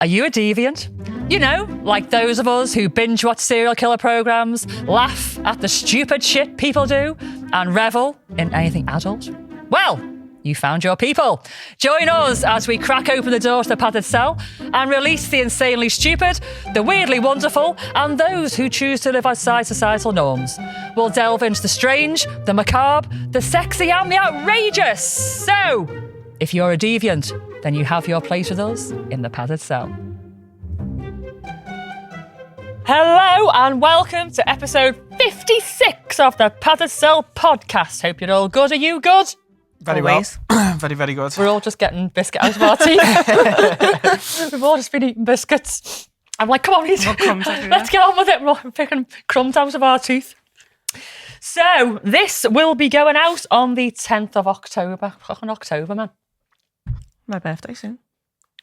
Are you a deviant? You know, like those of us who binge watch serial killer programs, laugh at the stupid shit people do, and revel in anything adult? Well, you found your people. Join us as we crack open the door to the padded cell and release the insanely stupid, the weirdly wonderful, and those who choose to live outside societal norms. We'll delve into the strange, the macabre, the sexy, and the outrageous. So, if you're a deviant, then you have your place with us in the padded cell. Hello and welcome to episode 56 of the Padded Cell podcast. Hope you're all good. Are you good? Very Always. well. Very, very good. We're all just getting biscuit out of our teeth. We've all just been eating biscuits. I'm like, come on, let's get on with it. We're picking crumbs out of our teeth. So this will be going out on the 10th of October. Fucking October, man. My birthday soon.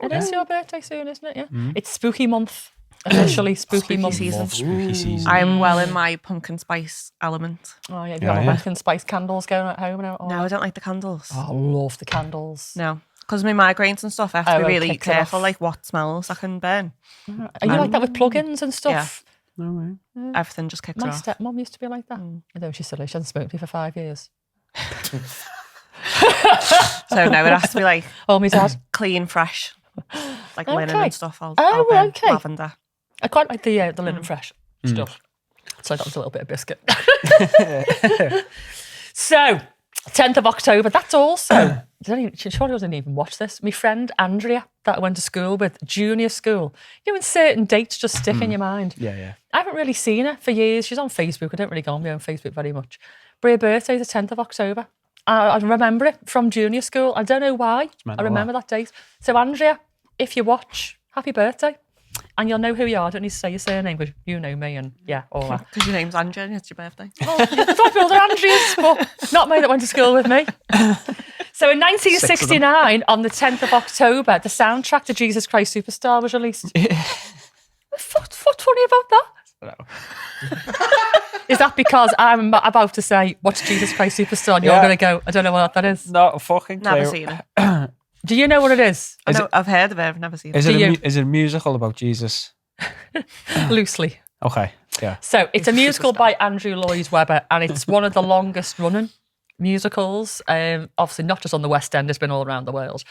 It is your birthday soon, isn't it? Yeah. It's spooky month. Officially spooky month. Season. Spooky season. I'm well in my pumpkin spice element. Oh yeah, you've got pumpkin spice candles going at home now. No, I don't like the candles. Oh, I love the candles. No, because my migraines and stuff, I have to be really careful, like what smells I can burn. Are you like that with plugins and stuff? Yeah. No way. Everything just kicks My off. stepmom used to be like that. Although she's silly, she hasn't smoked me for 5 years. So no, it has to be like Oh, my dad. clean, fresh, like linen Okay. and stuff. I'll burn okay. lavender. I quite like the linen fresh stuff. So that was a little bit of biscuit. So, 10th of October, that's also, she surely doesn't even watch this. My friend Andrea, that I went to school with, junior school, you know, when certain dates just stick in your mind. Yeah. I haven't really seen her for years. She's on Facebook. I don't really go on my own Facebook very much. But her birthday's the 10th of October. I remember it from junior school. I don't know why. I remember that date. So, Andrea, if you watch, happy birthday. And you'll know who you are. I don't need to say your surname because you know me and all that. Because your name's Andrea and it's your birthday. Well, there's lots of other Andreas, but not me that went to school with me. So in 1969, on the 10th of October, the soundtrack to Jesus Christ Superstar was released. What's funny about that? No. Is that because I'm about to say, what's Jesus Christ Superstar? And you're going to go, I don't know what that is. Not fucking Never clue. seen it. Do you know what it is? I've heard of it, I've never seen it. Is it a musical about Jesus? Loosely. Okay, yeah. So it's a musical by Andrew Lloyd Webber, and it's one of the longest running musicals. Obviously, not just on the West End, it's been all around the world.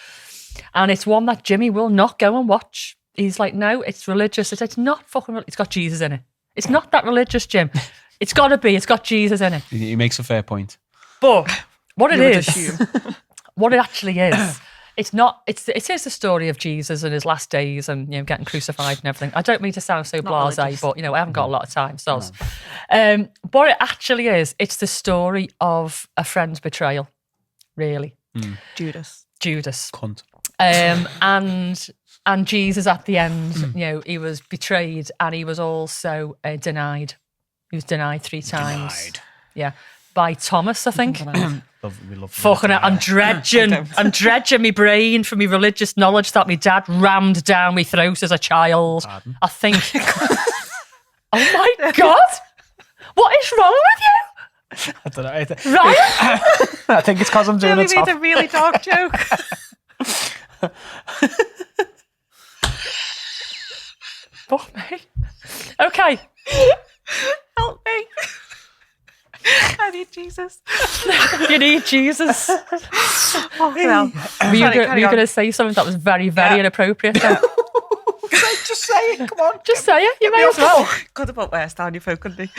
And it's one that Jimmy will not go and watch. He's like, no, it's religious. It's not fucking it's got Jesus in it. It's not that religious, Jim. It's got to be. It's got Jesus in it. He makes a fair point. But what it is, assume. what it actually is, it's not. It is the story of Jesus and his last days and getting crucified and everything. I don't mean to sound so blasé, but I haven't got a lot of time, so. What it actually is, it's the story of a friend's betrayal, really. Judas. Cunt. And Jesus at the end, he was betrayed and he was also denied. He was denied 3 times. Denied. Yeah. By Thomas, I think. We love Fucking it. I'm dredging my brain for my religious knowledge that my dad rammed down my throat as a child. Pardon? I think. Oh my God. What is wrong with you? I don't know. Ryan? I think it's because I'm doing Really it top. made a really dark joke. Fuck me. Okay. Help me. I need Jesus. You need Jesus. Oh, well. Were you going to say something that was very, very inappropriate then? Just say it, come on. Just say it. You may as well. Could have put worse down your phone, couldn't he?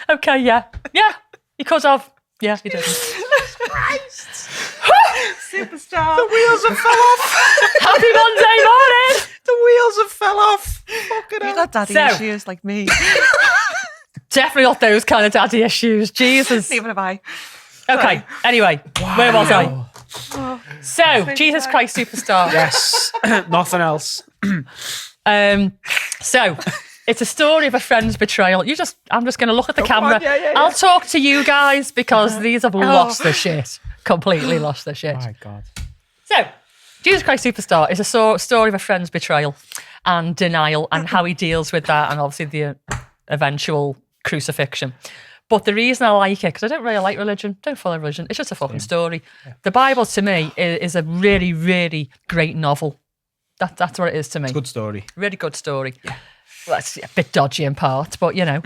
Okay, yeah. Yeah, he could have. Yeah, he didn't. Christ. Superstar. The wheels have fell off. Happy Monday morning. The wheels have fell off. Fucking You hell. got daddy issues like me. Definitely not those kind of daddy issues. Jesus. Neither have I. Okay, anyway, where was I? Oh, So, Jesus Christ Superstar. Yes. Nothing else. So, it's a story of a friend's betrayal. I'm just going to look at the camera. on, yeah. I'll talk to you guys because these have lost their shit. Completely lost their shit. My God. So, Jesus Christ Superstar is a story of a friend's betrayal and denial and how he deals with that and obviously the eventual crucifixion. But the reason I like it, because I don't really like religion, don't follow religion, it's just a fucking story. Yeah. The Bible to me is a really, really great novel. That's what it is to me. It's a good story. Really good story. Yeah. Well, it's a bit dodgy in part, but you know.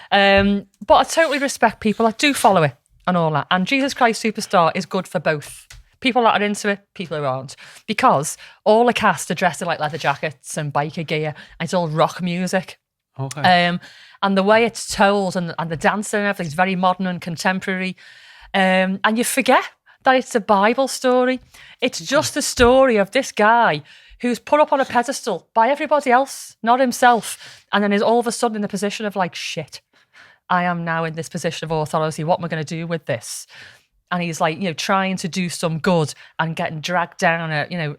But I totally respect people that do follow it and all that. And Jesus Christ Superstar is good for both. People that are into it, people who aren't. Because all the cast are dressed in like leather jackets and biker gear, and it's all rock music. Okay. And the way it's told and the dancing and everything is very modern and contemporary. And you forget that it's a Bible story. It's just the story of this guy who's put up on a pedestal by everybody else, not himself, and then is all of a sudden in the position of like, shit, I am now in this position of authority. What am I going to do with this? And he's like, trying to do some good and getting dragged down.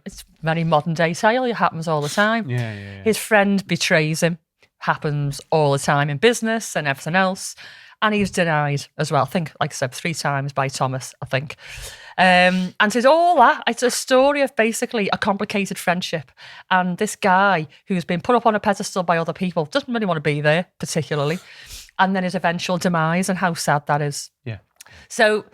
It's very modern day tale. It happens all the time. Yeah. His friend betrays him. Happens all the time in business and everything else. And he's denied as well. I think, like I said, 3 times by Thomas, I think. And so it's all that. It's a story of basically a complicated friendship. And this guy who's been put up on a pedestal by other people doesn't really want to be there particularly. And then his eventual demise and how sad that is. Yeah. So,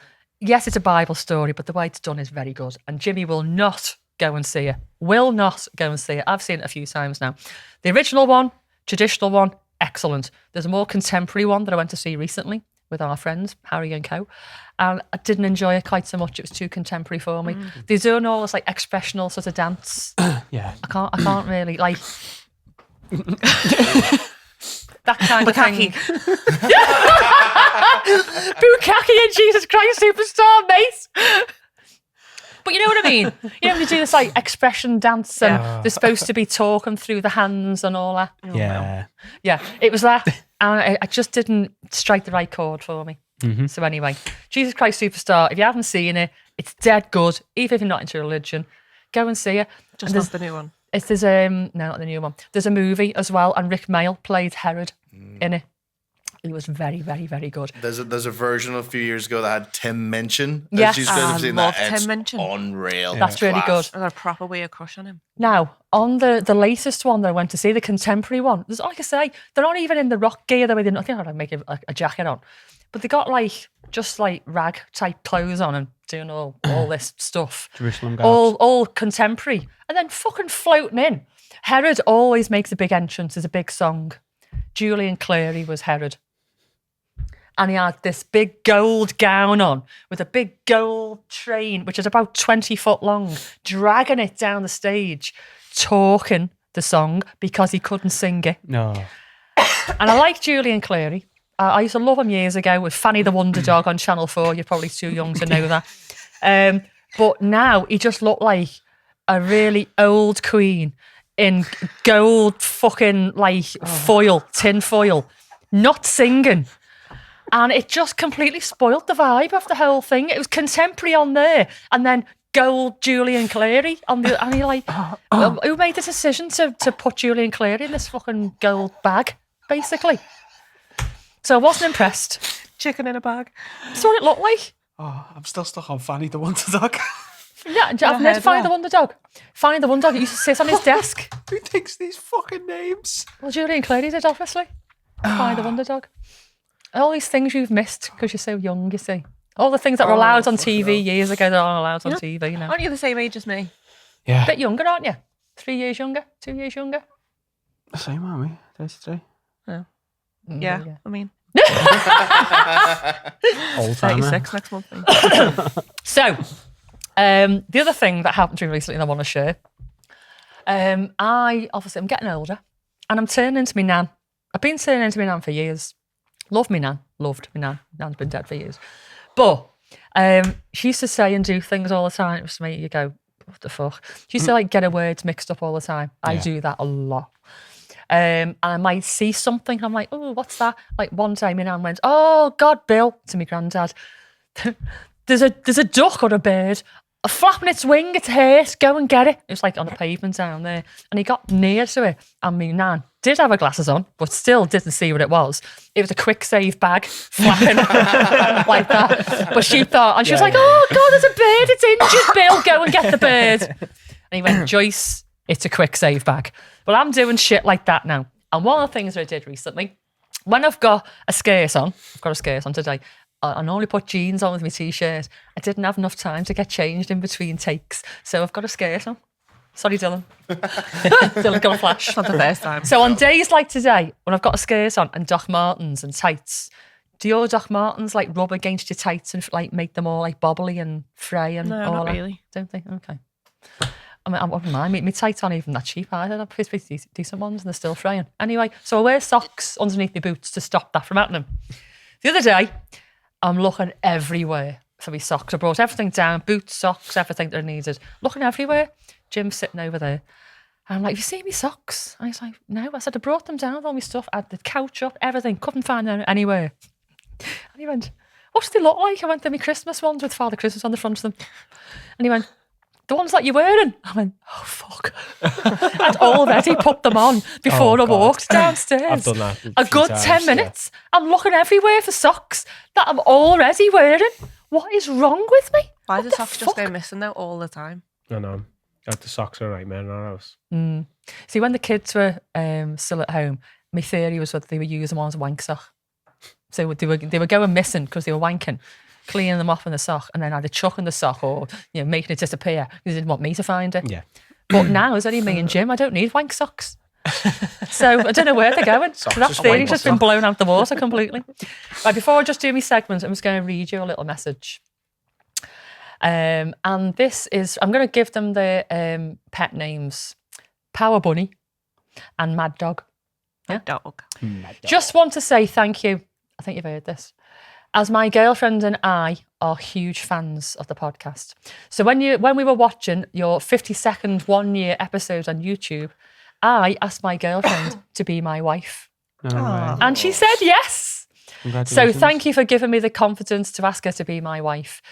yes, it's a Bible story, but the way it's done is very good. And Jimmy will not go and see it. Will not go and see it. I've seen it a few times now. The original one, traditional one, excellent. There's a more contemporary one that I went to see recently with our friends, Harry and Co. And I didn't enjoy it quite so much. It was too contemporary for me. They're doing all this like expressional sort of dance. Yeah. I can't really like that kind of thing. Bukkake and Jesus Christ Superstar, mate. But you know what I mean? They do this like expression dance and they're supposed to be talking through the hands and all that. Yeah, it was that. And it just didn't strike the right chord for me. Mm-hmm. So anyway, Jesus Christ Superstar, if you haven't seen it, it's dead good. Even if you're not into religion, go and see it. Just not the new one. There's no, not the new one. There's a movie as well, and Rick Mayall played Herod in it. It was very, very, very good. There's a version a few years ago that had Tim Minchin. Yes, I love Tim Minchin. Unreal. That's really good. I got a proper way of crush on him. Now, on the latest one that I went to see, the contemporary one, there's, like I say, they're not even in the rock gear the way they're not. I think I'd make a jacket on, but they got like just like rag type clothes on and doing all this stuff. Jerusalem all contemporary, and then fucking floating in. Herod always makes a big entrance. There's a big song. Julian Clary was Herod. And he had this big gold gown on with a big gold train, which is about 20 foot long, dragging it down the stage, talking the song because he couldn't sing it. No. And I like Julian Clary. I used to love him years ago with Fanny the Wonder Dog on Channel 4. You're probably too young to know that. But now he just looked like a really old queen in gold fucking like tin foil, not singing. And it just completely spoiled the vibe of the whole thing. It was contemporary on there, and then gold Julian Clary on the. And you're like, who made the decision to put Julian Clary in this fucking gold bag, basically? So I wasn't impressed. Chicken in a bag. That's what it looked like. Oh, I'm still stuck on Fanny the Wonder Dog. Yeah, I've never Fanny the Wonder Dog. Fanny the Wonder Dog used to sit on his desk. Who thinks these fucking names? Well, Julian Clary did, obviously. Fanny the Wonder Dog. All these things you've missed because you're so young, you see. All the things that were allowed on TV years ago that aren't allowed on TV now. Aren't you the same age as me? Yeah. A bit younger, aren't you? 3 years younger? 2 years younger? Same, aren't we? 33. Yeah, I mean. Old timer. 36 next month. So, the other thing that happened to me recently and I want to share. I'm getting older and I'm turning into my nan. I've been turning into my nan for years. Loved my nan. Nan's been dead for years. But she used to say and do things all the time. It was to make you go, what the fuck? She used to like get her words mixed up all the time. I do that a lot. And I might see something. I'm like, oh, what's that? Like one day my nan went, oh, God, Bill, to my granddad. There's a duck or a bird flapping its wing. It's hurt. Go and get it. It was like on the pavement down there. And he got near to it. And my nan did have her glasses on, but still didn't see what it was. It was a quick save bag flapping like that. But she thought, and she was like, oh, God, there's a bird. It's injured, Bill. Go and get the bird. And he went, Joyce, it's a quick save bag. Well, I'm doing shit like that now. And one of the things that I did recently, when I've got a skirt on, I've got a skirt on today, I normally put jeans on with my t-shirt. I didn't have enough time to get changed in between takes, so I've got a skirt on. Sorry, Dylan. Dylan got a flash. It's not the first time. So on days like today, when I've got a skirt on and Doc Martens and tights, do your Doc Martens like rub against your tights and like make them all like bobbly and fray and No, all not that? really. Don't they? Okay. I mean, I wouldn't mind. My tights aren't even that cheap either. They're pretty decent ones and they're still fraying. Anyway, so I wear socks underneath my boots to stop that from happening. The other day, I'm looking everywhere for my socks. I brought everything down, boots, socks, everything that I needed. Looking everywhere. Jim's sitting over there. And I'm like, have you seen me socks? And he's like, no. I said, I brought them down with all my stuff. I had the couch up, everything. Couldn't find them anywhere. And he went, what do they look like? I went, they're my Christmas ones with Father Christmas on the front of them. And he went, the ones that you're wearing? I went, oh, fuck. I'd already put them on before I walked downstairs. I've done that a good times, 10 minutes. Yeah. I'm looking everywhere for socks that I'm already wearing. What is wrong with me? Why do socks just go missing though all the time? I know. The socks are a nightmare in our house. See, when the kids were still at home, my theory was that they were using them as a wank sock. So they were going missing because they were wanking, cleaning them off in the sock, and then either chucking the sock or making it disappear because they didn't want me to find it. Yeah. But now it's only me and Jim. I don't need wank socks. So I don't know where they're going. That theory's just been blown out the water completely. Right, before I just do my segment, I'm just going to read you a little message. And this is, I'm going to give them the pet names: Power Bunny and Mad Dog. Yeah? Dog. Just want to say thank you. I think you've heard this. As my girlfriend and I are huge fans of the podcast. So when we were watching your 50-second 1 year episode on YouTube, I asked my girlfriend to be my wife. And she said yes. So thank you for giving me the confidence to ask her to be my wife.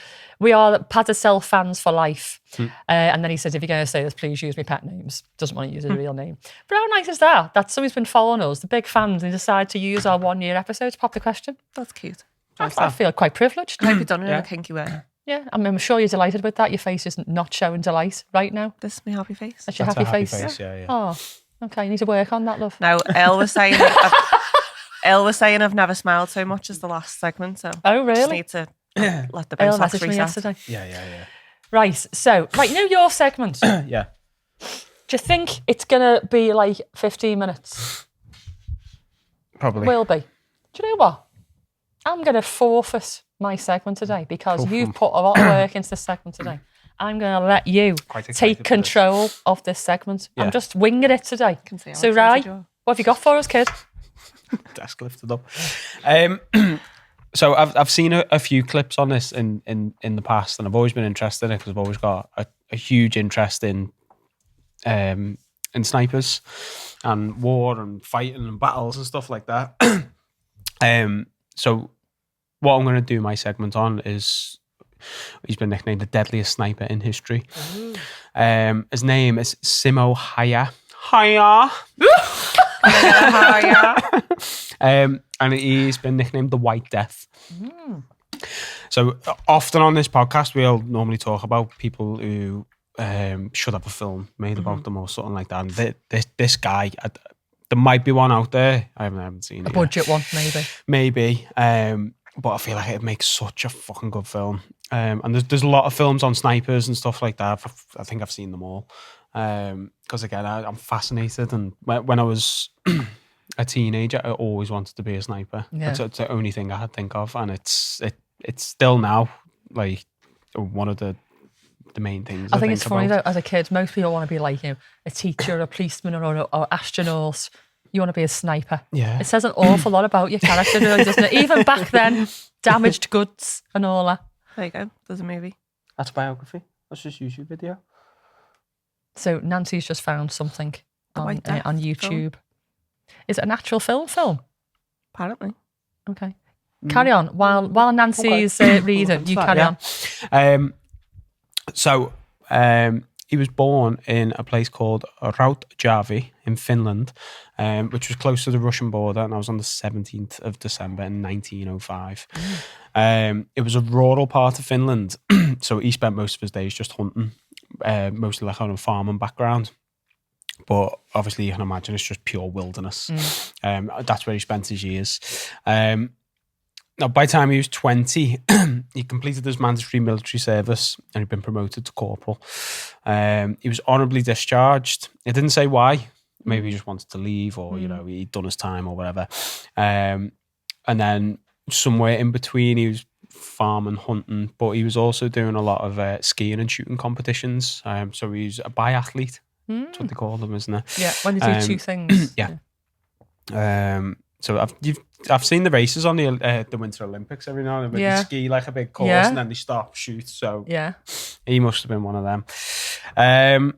We are Padacel fans for life. And then he said, if you're going to say this, please use my pet names. Doesn't want to use his real name. But how nice is that? That somebody's been following us, the big fans, and decided to use our 1 year episode to pop the question. That's cute. I feel quite privileged. I hope you've done it in a kinky way. Yeah, I'm sure you're delighted with that. Your face is not showing delight right now. This is my happy face. That's your happy face. Yeah. Oh, okay. You need to work on that, love. Now, Elle was saying I've never smiled so much as the last segment. So oh, really? Just need to let the brain messaged me yesterday. Yeah. Right. So, your segment. Yeah. Do you think it's gonna be like 15 minutes? Probably. Will be. Do you know what? I'm going to forfeit my segment today because you've put a lot of work into this segment today. I'm going to let you take control of this segment. Yeah. I'm just winging it today. So, Rai, what have you got for us, kid? Desk lifted up. So I've seen a few clips on this in the past, and I've always been interested in it because I've always got a huge interest in snipers and war and fighting and battles and stuff like that. So what I'm going to do my segment on is, he's been nicknamed the deadliest sniper in history. His name is Simo Häyhä. And he's been nicknamed the White Death. So often on this podcast, we'll normally talk about people who should have a film made about them or something like that. And this guy, there might be one out there. I haven't seen it. A budget one, maybe. Maybe. But I feel like it makes such a fucking good film. And there's a lot of films on snipers and stuff like that. I think I've seen them all. Because again, I'm fascinated. And when I was a teenager, I always wanted to be a sniper. Yeah. It's the only thing I had to think of. And it's still now like one of the main things. I think it's funny though, as a kid, most people want to be like, a teacher, a policeman, or astronaut. You want to be a sniper. Yeah. It says an awful lot about your character, doesn't it? Even back then, damaged goods and all that. There you go. There's a movie. That's a biography. That's just a YouTube video. So Nancy's just found something on YouTube. Is it an actual film? Apparently. Okay. Carry on. While Nancy's reading, you carry on. So he was born in a place called Rautjärvi in Finland, which was close to the Russian border, and I was on the 17th of December in 1905. It was a rural part of Finland, so he spent most of his days just hunting, mostly like on a farming background. But obviously you can imagine it's just pure wilderness. That's where he spent his years. Now, by the time he was 20, he completed his mandatory military service and he'd been promoted to corporal. He was honourably discharged. It didn't say why. Maybe he just wanted to leave, or he'd done his time or whatever. And then somewhere in between, he was farming, hunting, but he was also doing a lot of skiing and shooting competitions. So he was a biathlete. That's what they call them, isn't it? Yeah, when they do two things. Yeah. So I've seen the races on the Winter Olympics every now and then. They ski like a big course and then they stop, shoot. So he must have been one of them. And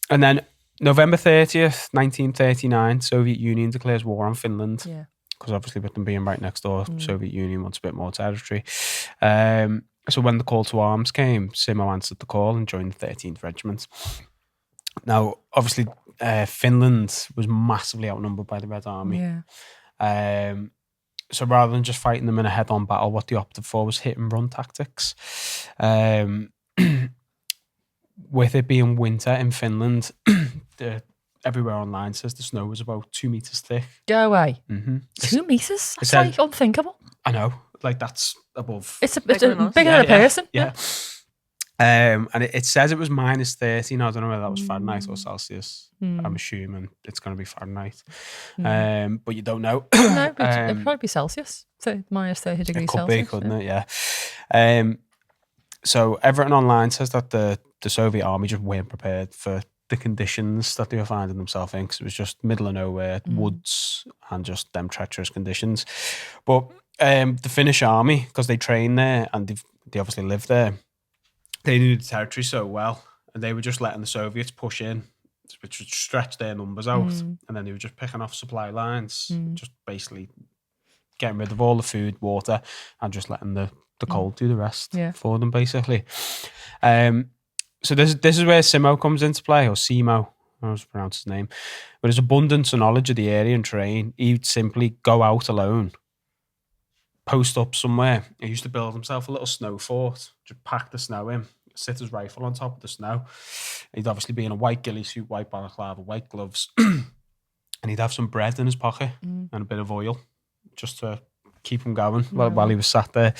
then November 30th, 1939, Soviet Union declares war on Finland. Yeah. Because obviously with them being right next door, Soviet Union wants a bit more territory. So when the call to arms came, Simo answered the call and joined the 13th Regiment. Now, obviously, Finland was massively outnumbered by the Red Army. Yeah. So rather than just fighting them in a head-on battle, what they opted for was hit-and-run tactics. With it being winter in Finland, everywhere online says the snow was about 2 meters thick. Go away. Mm-hmm. 2 meters? That's like unthinkable. I know. Like, that's above. It's bigger than a person. Yeah. And it says it was minus 30. Now, I don't know whether that was Fahrenheit or Celsius. I'm assuming it's going to be Fahrenheit. But you don't know. No, but it'd probably be Celsius. So minus 30 degrees Celsius. It could be, couldn't it? Yeah. So Everton Online says that the Soviet army just weren't prepared for the conditions that they were finding themselves in, because it was just middle of nowhere, woods, and just them treacherous conditions. But the Finnish army, because they train there and they obviously live there, they knew the territory so well, and they were just letting the Soviets push in, which would stretch their numbers out, and then they were just picking off supply lines, just basically getting rid of all the food, water, and just letting the cold do the rest for them, basically. So this is where Simo comes into play, or Simo, I was pronounce his name. With his abundance of knowledge of the area and terrain, he'd simply go out alone, post up somewhere. He used to build himself a little snow fort, just pack the snow in, sit his rifle on top of the snow. He'd obviously be in a white ghillie suit, white balaclava, white gloves, and he'd have some bread in his pocket and a bit of oil just to keep him going while he was sat there.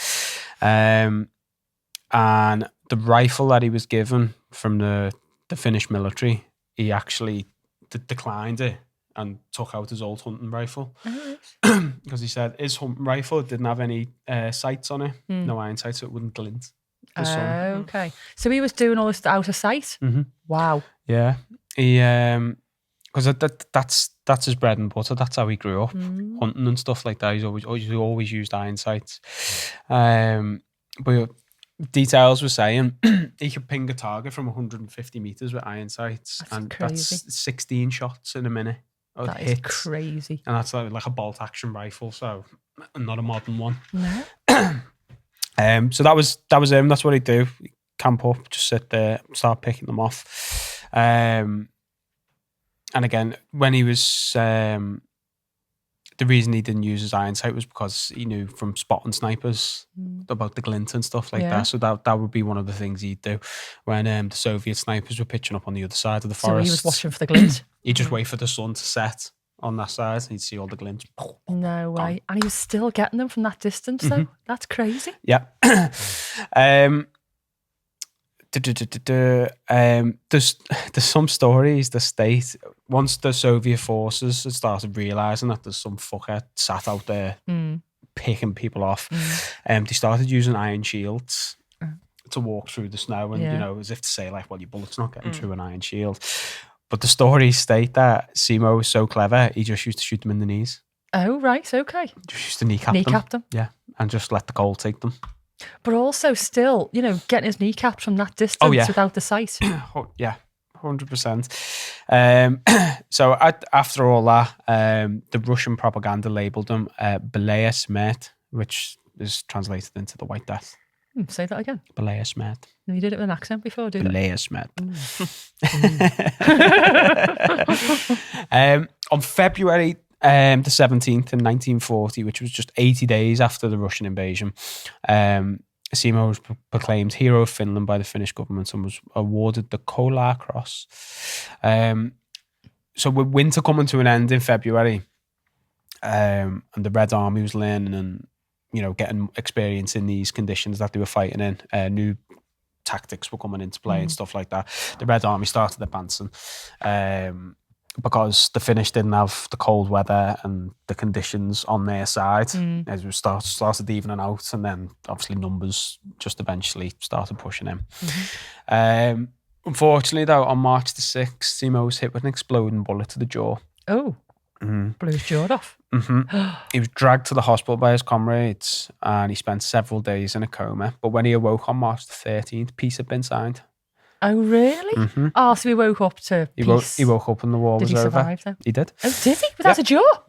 And the rifle that he was given from the Finnish military, he actually declined it and took out his old hunting rifle. Because he said his hunting rifle didn't have any sights on it, no iron sights, so it wouldn't glint. Okay. So he was doing all this out of sight? Mm-hmm. Wow. Yeah. He, because that's his bread and butter. That's how he grew up, hunting and stuff like that. He's always used iron sights. But details were saying he could ping a target from 150 meters with iron sights, that's 16 shots in a minute. That is crazy, and that's like a bolt action rifle, so not a modern one. No. So that was him. That's what he'd do. He'd camp up, just sit there, start picking them off. And again, when he was the reason he didn't use his iron sight was because he knew from spotting snipers about the glint and stuff like that. So that would be one of the things he'd do when the Soviet snipers were pitching up on the other side of the forest. So he was watching for the glint? He'd just wait for the sun to set on that side and he'd see all the glint. No way. And he was still getting them from that distance though? That's crazy. Yeah. There's some stories that state once the Soviet forces had started realising that there's some fucker sat out there picking people off, they started using iron shields to walk through the snow, and as if to say like, well, your bullet's not getting through an iron shield. But the stories state that Simo was so clever, he just used to shoot them in the knees. Oh, right, okay. Just used to kneecap them. Yeah, and just let the cold take them. But also still, getting his kneecaps from that distance without the sight. Yeah, 100%. So after all that, the Russian propaganda labelled him Belaya Smert, which is translated into the White Death. Say that again. Belaya Smert. No, you did it with an accent before, didn't you? Belaya Smert. On February the 17th in 1940, which was just 80 days after the Russian invasion, Simo was proclaimed Hero of Finland by the Finnish government and was awarded the Kolar Cross. So with winter coming to an end in February, and the Red Army was learning and getting experience in these conditions that they were fighting in. New tactics were coming into play and stuff like that. The Red Army started advancing because the Finnish didn't have the cold weather and the conditions on their side. As we started evening out, and then obviously numbers just eventually started pushing in. Unfortunately, though, on March the 6th, Simo was hit with an exploding bullet to the jaw. Oh, blew his jaw off. He was dragged to the hospital by his comrades and he spent several days in a coma. But when he awoke on March the 13th, peace had been signed. Oh, really? Oh, so he woke up to peace. He woke up and the war was over. Did he survive then? He did. Oh, did he? Without a jaw?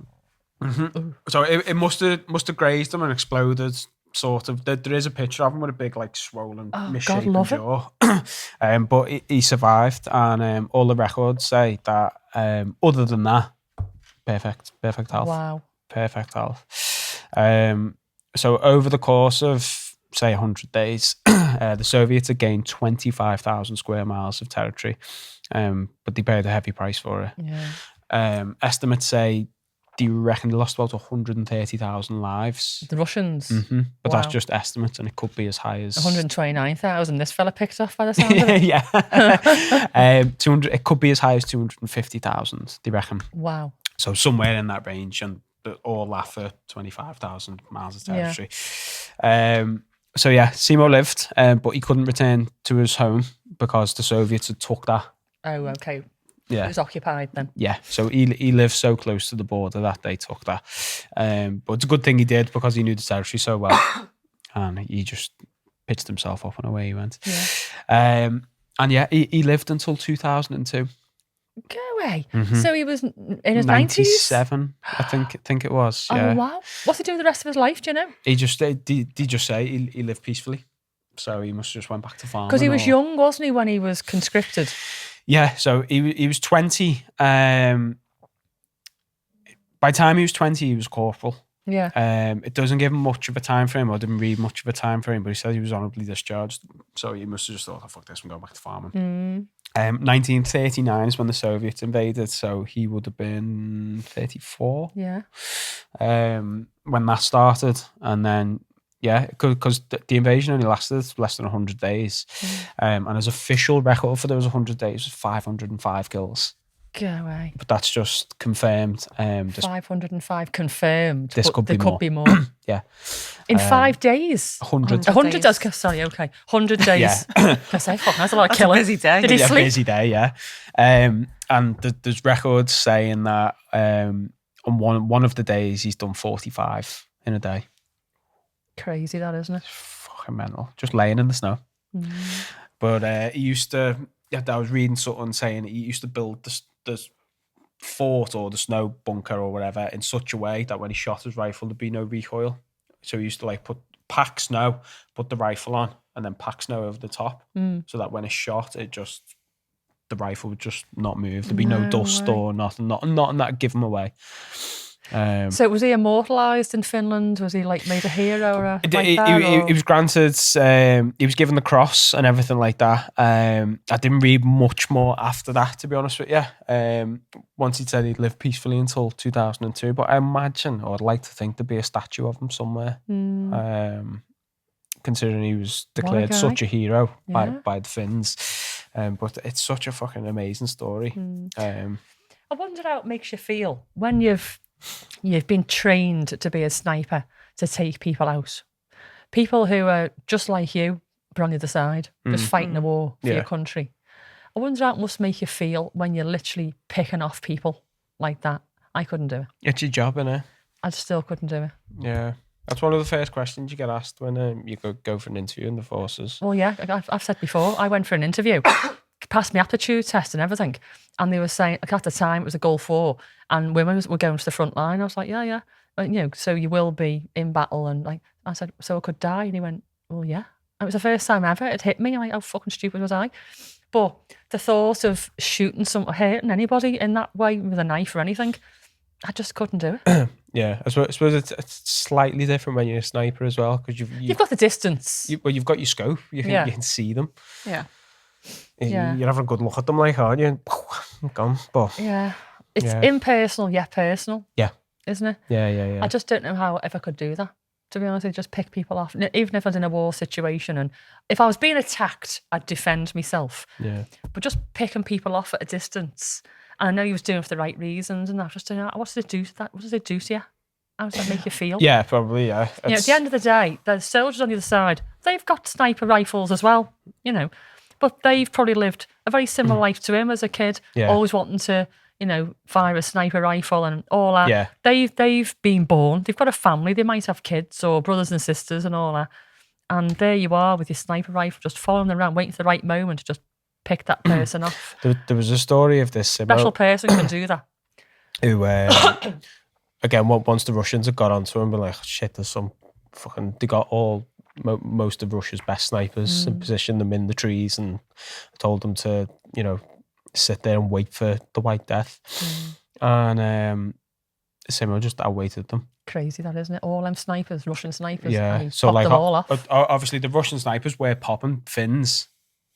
So it must have grazed him and exploded. Sort of. There is a picture of him with a big, like, swollen, misshapen jaw. But he survived, and all the records say that. Other than that, perfect health. Wow. Perfect health. So over the course of, say, 100 days, the Soviets had gained 25,000 square miles of territory, but they paid a heavy price for it. Yeah. Estimates say they reckon they lost about 130,000 lives. The Russians? But that's just estimates, and it could be as high as... 129,000 this fella picked off by the sound of it. Yeah. 200. It could be as high as 250,000, they reckon. Wow. So somewhere in that range, and all that for 25,000 miles of territory. So yeah, Simo lived, but he couldn't return to his home because the Soviets had took that. Oh, okay. Yeah. It was occupied then. Yeah, so he lived so close to the border that they took that. But it's a good thing he did because he knew the territory so well. And he just pitched himself up and away he went. Yeah. And yeah, he lived until 2002. Go away. So he was in his 97, 90s? I think it was. Yeah. Oh, wow. What's he doing the rest of his life, do you know? He just, they just say he lived peacefully. So he must have just went back to farming. Because he was young, wasn't he, when he was conscripted? Yeah, so he was 20. By the time he was 20, he was corporal. Yeah. It doesn't give him much of a time frame. I didn't read much of a time frame, but he said he was honourably discharged. So he must have just thought, oh, fuck this, I'm going back to farming. 1939 is when the Soviets invaded, so he would have been 34. Yeah. When that started, and then because the invasion only lasted less than 100 days, and his official record for those 100 days was 505 kills. Go away. But that's just confirmed. 505 confirmed. This could be there more. Could be more. Yeah. In 5 days? 100. 100 days. Sorry, okay. 100 days. Yeah. I say, fuck, that's a lot of killing. Busy day. Did he sleep? Busy day, yeah. And there's records saying that on one of the days he's done 45 in a day. Crazy, that, isn't it? Fucking mental. Just laying in the snow. But he used to... Yeah, I was reading something saying he used to build the fort or the snow bunker or whatever in such a way that when he shot his rifle, there'd be no recoil. So he used to pack snow, put the rifle on, and then pack snow over the top, so that when it's shot, the rifle would just not move. There'd be no dust or nothing that'd give him away. So was he immortalised in Finland? Was he made a hero or he was granted, he was given the cross and everything like that. I didn't read much more after that, to be honest with you. Once he said he'd live peacefully until 2002, but I imagine, or I'd like to think, there'd be a statue of him somewhere. Considering he was declared such a hero by the Finns. But it's such a fucking amazing story. I wonder how it makes you feel when you've been trained to be a sniper, to take people out. People who are just like you, but on the other side, just fighting a war for your country. I wonder how it must make you feel when you're literally picking off people like that. I couldn't do it. It's your job, innit? I still couldn't do it. Yeah. That's one of the first questions you get asked when you go for an interview in the forces. Well, yeah, I've said before, I went for an interview, passed my aptitude test and everything, and they were saying, at the time, it was a Gulf War, and women were going to the front line. I was like, yeah. So you will be in battle, and I said, so I could die? And he went, well, yeah. And it was the first time ever it hit me. I'm like, how fucking stupid was I? But the thought of hurting anybody in that way with a knife or anything, I just couldn't do it. Yeah, I suppose it's slightly different when you're a sniper as well, because you've got the distance. You've got your scope. You can see them. Yeah. You're having a good look at them, aren't you? Gone. But yeah, it's impersonal yet personal. Yeah, isn't it? Yeah. I just don't know how I ever could do that. To be honest, I'd just pick people off, even if I was in a war situation. And if I was being attacked, I'd defend myself. Yeah. But just picking people off at a distance, and I know he was doing it for the right reasons, and I was just doing, what does it do to that? What does it do to you? How does that make you feel? Yeah, probably, yeah. You know, at the end of the day, the soldiers on the other side, they've got sniper rifles as well, you know, but they've probably lived a very similar life to him as a kid, always wanting to, you know, fire a sniper rifle and all that. Yeah. They've been born, they've got a family, they might have kids or brothers and sisters and all that. And there you are with your sniper rifle, just following them around, waiting for the right moment to just pick that person off. There was a story of this Simo, Special person can do that. who, again, once the Russians had got onto him, we're like, shit, there's some fucking, they got most of Russia's best snipers and positioned them in the trees and told them to, you know, sit there and wait for the White Death. And Simo just outweighted them. Crazy that, isn't it? All them snipers, Russian snipers. Yeah, and he so popped like, them all off. obviously the Russian snipers were popping Finns.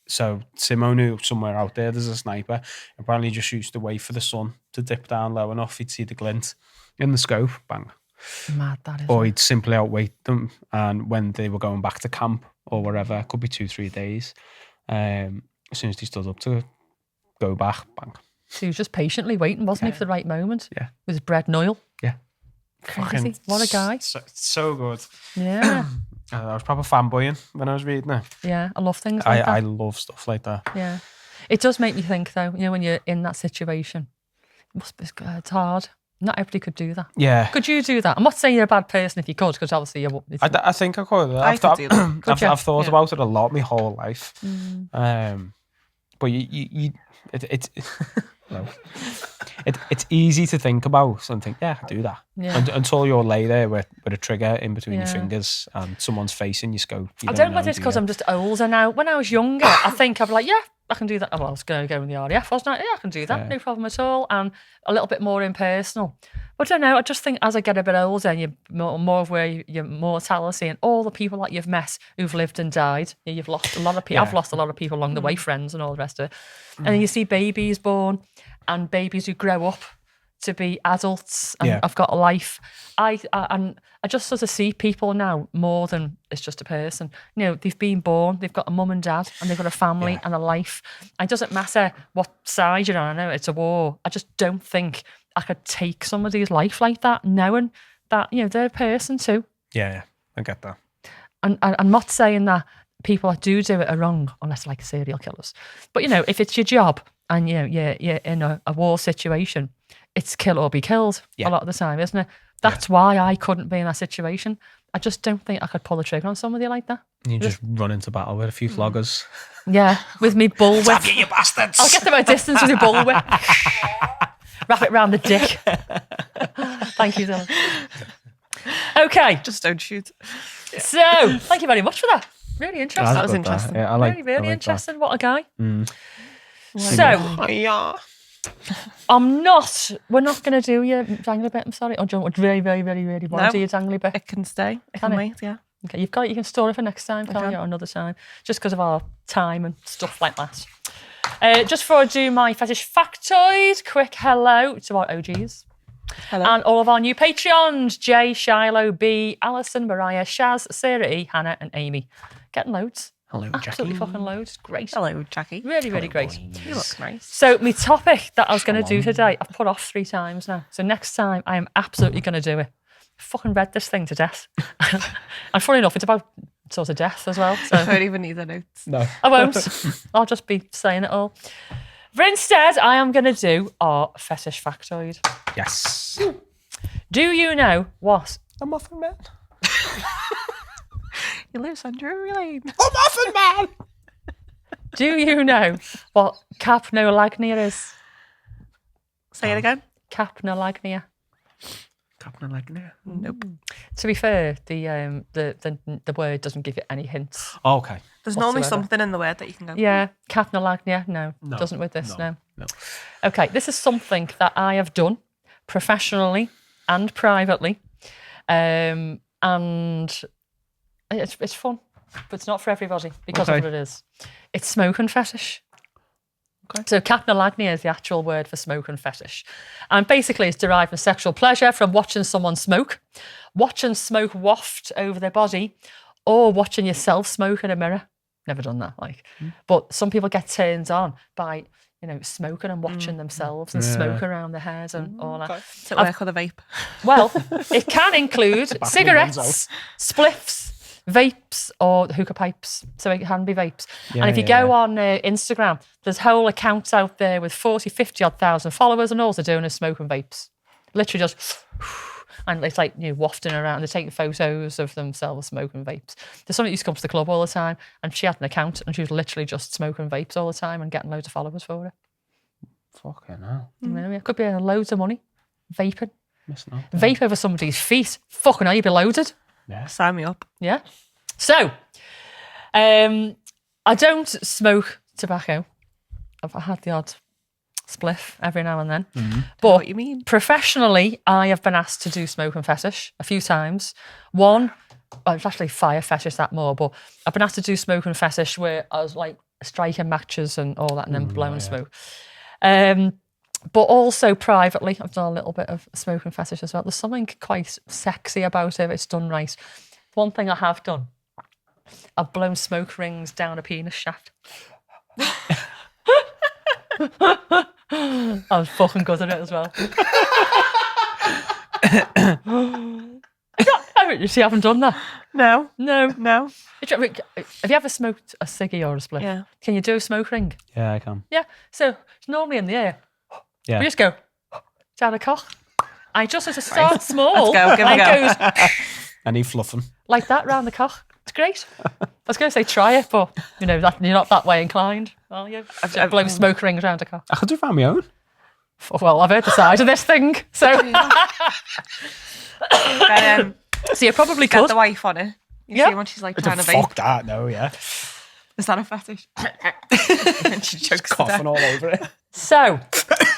So Simo knew somewhere out there's a sniper. Apparently he just used to wait for the sun to dip down low enough. He'd see the glint in the scope, bang. Mad that is. Or he'd simply outweight them. And when they were going back to camp or wherever, it could be 2-3 days. As soon as he stood up to go back, bang. So he was just patiently waiting, wasn't he, for the right moment? Yeah. With his bread and oil. Yeah. Crazy. What a guy. So good. Yeah. I was proper fanboying when I was reading it. Yeah, I love things like that. I love stuff like that. Yeah. It does make me think, though, you know, when you're in that situation, it's hard. Not everybody could do that. Yeah. Could you do that? I'm not saying you're a bad person if you could, because obviously you're... I think I could. I could do that. I've thought about it a lot my whole life. But it's no. It's easy to think about and think, yeah, I can do that. Yeah. Until you're lay there with a trigger in between your fingers and someone's facing your scope. I don't know whether it's because I'm just older now. When I was younger, I think I'd be like, yeah, I can do that. Well, I was going to go in the RAF, wasn't I? Yeah, I can do that. No problem at all. And a little bit more impersonal. But I don't know. I just think as I get a bit older and you're more of where your mortality and all the people that you've met who've lived and died, you've lost a lot of people. I've lost a lot of people along the way, friends and all the rest of it. And then you see babies born and babies who grow up to be adults and I've got a life. I just sort of see people now more than it's just a person. You know, they've been born, they've got a mum and dad, and they've got a family and a life. And it doesn't matter what side you're on. I know it's a war. I just don't think I could take somebody's life like that, knowing that, you know, they're a person too. Yeah, I get that. And I'm not saying that people that do it are wrong, unless like serial killers. But, you know, if it's your job and you're in a war situation, it's kill or be killed a lot of the time, isn't it? That's why I couldn't be in that situation. I just don't think I could pull the trigger on somebody like that. You just run into battle with a few floggers. Yeah, with me bullwhip. Target you bastards! I'll get them at a distance with a bullwhip. Wrap it round the dick. Thank you, Dylan. Okay. Just don't shoot. So, thank you very much for that. Really interesting. That was interesting. Yeah, I like, really, really I like interesting. What a guy. So, yeah. We're not going to do your dangly bit, I'm sorry. Or do you really, really, really, really want to do your dangly bit? It can stay. It Can can it? wait, yeah. Okay, you can store it for next time, can't Okay. you? Or another time. Just because of our time and stuff like that. Just before I do my fetish factoid, quick hello to our OGs. Hello. And all of our new Patreons, Jay, Shiloh, B, Alison, Mariah, Shaz, Sarah E, Hannah and Amy. Getting loads. Hello, Absolutely Jackie. fucking loads. Great. Hello, Jackie. Really, really great. You look nice. So my topic that I was going to do today, I've put off 3 times now. So next time I am absolutely going to do it. I fucking read this thing to death. And funny enough, it's about sort of death as well. So I don't even need the notes. No. I won't. I'll just be saying it all. But instead, I am going to do our fetish factoid. Yes. Do you know what? A muffin man. He lives under a lane. A muffin man. Do you know what Capnolagnia is? Say it again. Capnolagnia. Capnolagnia. Nope. To be fair, the word doesn't give you any hints. Oh, okay. There's normally Whatsoever. something in the word that you can go. Yeah, Capnolagnia. No, doesn't with this. No. Okay, this is something that I have done professionally and privately, and it's fun, but it's not for everybody because of what it is. It's smoking fetish. Okay. So Capnolagnia is the actual word for smoking fetish. And basically it's derived from sexual pleasure from watching someone smoke, watching smoke waft over their body, or watching yourself smoke in a mirror. Never done that, But some people get turned on by, smoking and watching themselves and smoke around their hairs and all that. Does it work with a vape? Well, it can include cigarettes, spliffs, vapes, or hookah pipes. So it can be vapes. And if you go on Instagram, there's whole accounts out there with 40, 50 odd thousand followers, and all they're doing is smoking vapes. Literally just... And it's like, wafting around. They're taking photos of themselves smoking vapes. There's somebody who used to come to the club all the time, and she had an account, and she was literally just smoking vapes all the time and getting loads of followers for it. Fucking hell. It could be loads of money. Vaping. Vape over somebody's feet. Fucking hell, you'd be loaded. Yeah. Sign me up. Yeah. So, I don't smoke tobacco. I've had the odd spliff every now and then. But What you mean? Professionally, I have been asked to do smoking fetish a few times. One, it's actually fire fetish that more, but I've been asked to do smoking fetish where I was like striking matches and all that and then blowing smoke. But also privately, I've done a little bit of smoking fetish as well. There's something quite sexy about it if it's done right. One thing I have done, I've blown smoke rings down a penis shaft. I was fucking good at it as well. You see, I haven't done that. No. Have you ever smoked a ciggy or a split? Yeah. Can you do a smoke ring? Yeah, I can. Yeah. So it's normally in the air. Yeah. We just go down a cock. I just have to start small. Let's go, give it a go. And it goes And he fluffing. like that round the cock. It's great. I was going to say try it, but you're not that way inclined, are you? I've blown smoke rings around a cock. I could do it on my own. Well, I've heard the side of this thing, so so you probably Get could. the wife on it. You see when she's like trying to vape. Fuck that, no, yeah. Is that a fetish? And she chokes to Coughing death. all over it. So,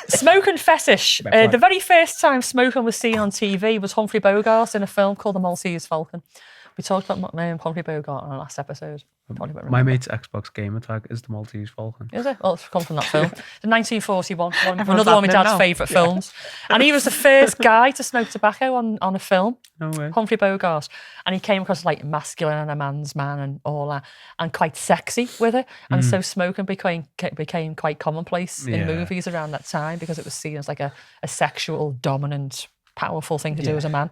smoking fetish. The very first time smoking was seen on TV was Humphrey Bogart in a film called The Maltese Falcon. We talked about Humphrey Bogart on our last episode. Probably won't My remember. mate's Xbox gamer tag is the Maltese Falcon. Is it? Well, it's come from that film. The 1941, Everyone's another one of my laughing dad's now. favourite films. And he was the first guy to smoke tobacco on a film. No way. Humphrey Bogart. And he came across like masculine and a man's man and all that, and quite sexy with it. And so smoking became quite commonplace in movies around that time because it was seen as like a sexual, dominant, powerful thing to do as a man.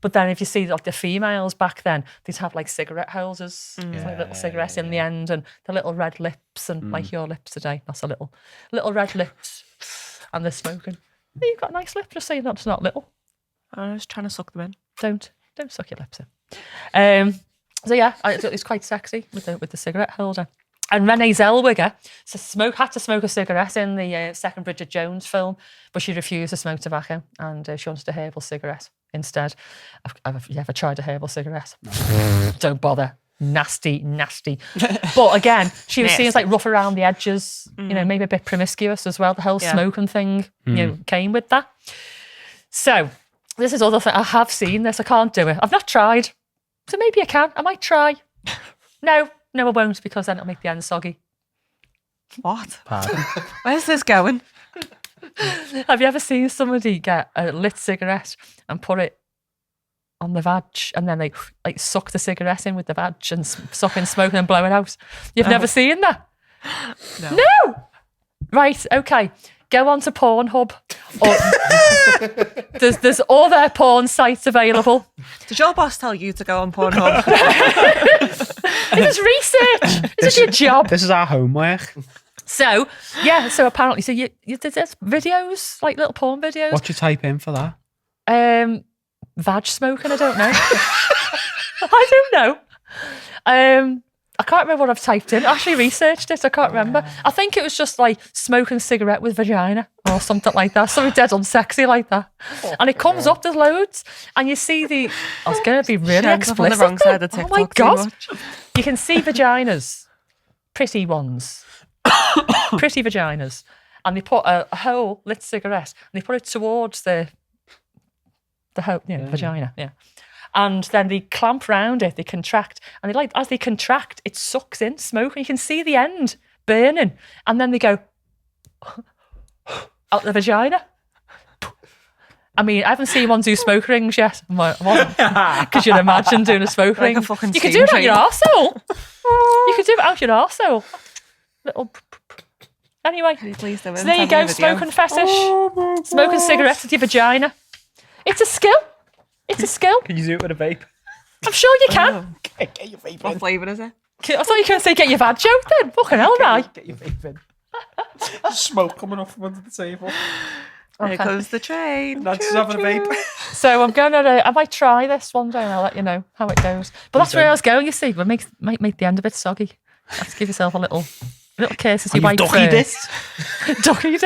But then if you see like the females back then, they'd have like cigarette holders, like little cigarettes in the end, and the little red lips, and like your lips today. That's a little red lips, and they're smoking. Oh, you've got nice lips. Just saying that's not little. I was trying to suck them in. Don't suck your lips in. So yeah, it's quite sexy with the cigarette holder. And Renee Zellweger had to smoke a cigarette in the second Bridget Jones film, but she refused to smoke tobacco and she wanted a herbal cigarette instead. Have you ever tried a herbal cigarette? Don't bother. Nasty. But again, she was seen as like rough around the edges, maybe a bit promiscuous as well. The whole smoking thing, came with that. So this is other thing. I have seen this. I can't do it. I've not tried. So maybe I can. I might try. No, I won't, because then it'll make the end soggy. What? Pardon. Where's this going? Have you ever seen somebody get a lit cigarette and put it on the vag, and then they like suck the cigarette in with the vag and suck in smoke and then blow it out? You've never seen that? No. Right. Okay. Go on to Pornhub. Or there's other porn sites available. Did your boss tell you to go on Pornhub? This is research. This is your job. This is our homework. So apparently, there's videos, like little porn videos. What you type in for that? Vag smoking, I don't know. I don't know. I can't remember what I've typed in. I actually researched it. I can't remember. I think it was just like smoking cigarette with vagina or something like that. Something dead unsexy like that. And it comes up, there's loads. And you see I was going to be really Shanks up on explicit. the wrong side of Oh TikTok my too God. much. You can see vaginas. Pretty ones. Pretty vaginas. And they put a whole lit cigarette and they put it towards the whole, vagina. Yeah. And then they clamp round it, they contract, and as they contract, it sucks in smoke, and you can see the end burning. And then they go, out the vagina. I mean, I haven't seen one do smoke rings yet. Because you'd imagine doing a smoke ring. A fucking You could do it out steam your arsehole. You could do it out your arsehole. Little. Anyway, Please do it. so there you go, smoking fetish. Smoking cigarettes with your vagina. It's a skill. It's a skill. Can you do it with a vape? I'm sure you can. Get your vape What in. flavour is it? I thought you were going to say get your vag out then. Fucking hell, right? Get your vape in. Smoke coming off from under the table. Here goes the train. That's just having a vape. So I might try this one day and I'll let you know how it goes. But that's where I was going, you see. But might make the end a bit soggy. You have to give yourself a little courtesy wipe first. Duckied it? Duckied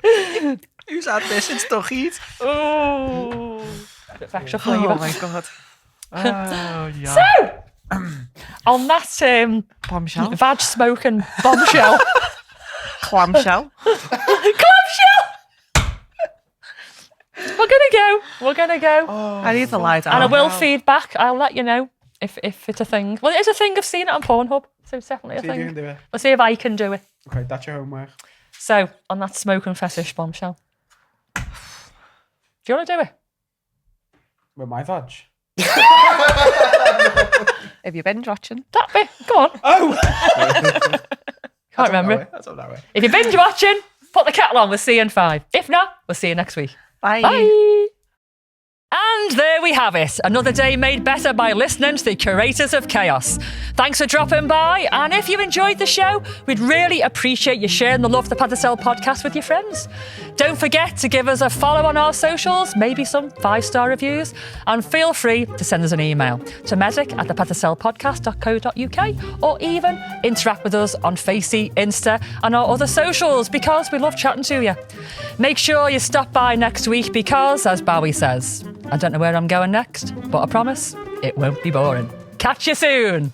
it? Who's had this? It's duckied. Oh. Bit of extra flavour. Oh my god. Oh, yeah. So, on that Bombshell. vag smoking bombshell. Clamshell. Clamshell! We're gonna go. I need to lie down. And I will feed back. I'll let you know if it's a thing. Well, it's a thing. I've seen it on Pornhub, so it's definitely a See if you can thing. do it. We'll see if I can do it. Okay, that's your homework. So, on that smoking fetish bombshell. Do you want to do it? With my vag. Have you binge watching? That bit. Go on. Oh! Can't remember. That's all that way. If you're binge watching, put the kettle on. We'll see you in 5. If not, we'll see you next week. Bye. Bye. And there we have it. Another day made better by listening to the curators of chaos. Thanks for dropping by. And if you enjoyed the show, we'd really appreciate you sharing the Love the Paddysell podcast with your friends. Don't forget to give us a follow on our socials, maybe some 5-star reviews, and feel free to send us an email to medic@thepaddysellpodcast.co.uk or even interact with us on Facey, Insta and our other socials because we love chatting to you. Make sure you stop by next week because, as Bowie says, I don't know where I'm going next, but I promise it won't be boring. Catch you soon.